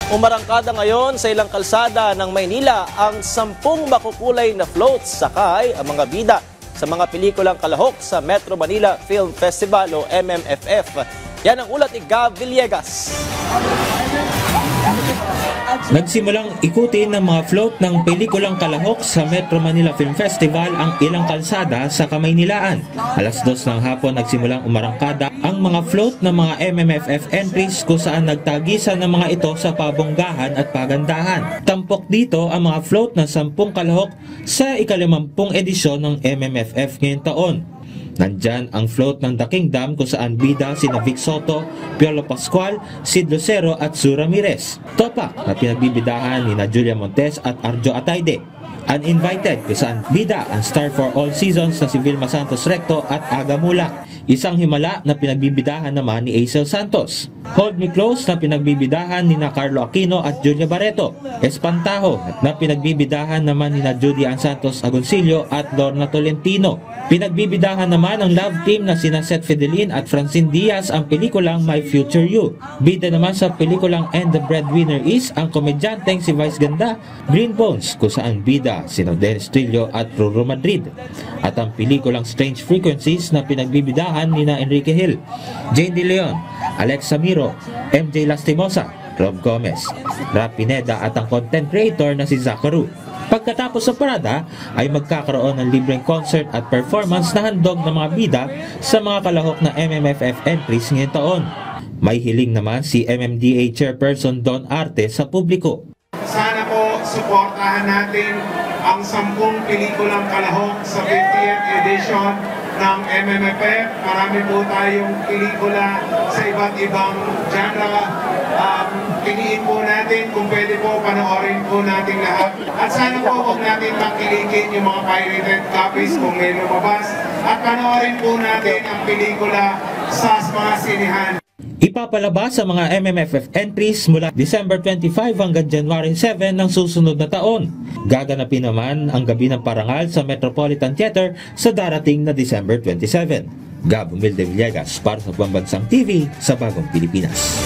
Umarangkada ngayon sa ilang kalsada ng Maynila ang 10 makukulay na floats sakay ang mga bida sa mga pelikulang kalahok sa Metro Manila Film Festival o MMFF. Yan ang ulat ni Gav Villegas. Nagsimulang ikutin ng mga float ng pelikulang kalahok sa Metro Manila Film Festival ang ilang kalsada sa Kamaynilaan. Alas 2 ng hapon nagsimulang umarangkada ang mga float ng mga MMFF entries kung saan nagtagisan ng mga ito sa pabonggahan at pagandahan. Tampok dito ang mga float ng 10 kalahok sa ika-50 edisyon ng MMFF ngayong taon. Nandyan ang float ng The Kingdom kung saan bida sina Vic Soto, Piolo Pascual, Sid Lucero at Sue Ramirez. Topak na pinagbibidahan ni Julia Montes at Arjo Atayde. Uninvited kung saan bida ang star for all seasons na si Vilma Santos Recto at Aga Mulak. Isang himala na pinagbibidahan naman ni Aisel Santos. Hold Me Close na pinagbibidahan ni Carlo Aquino at Julia Barreto. Espantaho na pinagbibidahan naman ni Judy Ann Santos Agoncillo at Lorna Tolentino. Pinagbibidahan naman ang love team na sina Seth Fidelin at Francine Diaz ang pelikulang My Future You. Bida naman sa pelikulang And the Breadwinner Is ang komedyanteng si Vice Ganda, Green Bones kung saan bida sina Dennis Trillo at Ruru Madrid. At ang pelikulang Strange Frequencies na pinagbibidahan nina Enrique Hill, Jane De Leon, Alex Samiro, MJ Lastimosa, Rob Gomez, Rap Pineda at ang content creator na si Zakaru. Pagkatapos sa parada ay magkakaroon ng libreng concert at performance na handog ng mga bida sa mga kalahok na MMFF entries ngayong taon. May hiling naman si MMDA Chairperson Don Arte sa publiko. Sana po suportahan natin ang 10 pelikulang kalahok sa 50th edition ng MMFF. Marami po tayong pelikula sa iba't ibang genre. Piliin po natin kung pwede po panoorin po natin lahat. At sana po huwag natin makilikin yung mga pirated copies kung may lumabas. At panoorin po natin ang pelikula sa mga sinihan. Ipapalabas sa mga MMFF entries mula December 25 hanggang January 7 ng susunod na taon. Gaganapin naman ang Gabi ng Parangal sa Metropolitan Theater sa darating na December 27. Gab Humilde Villegas para sa Pambansang TV sa Bagong Pilipinas.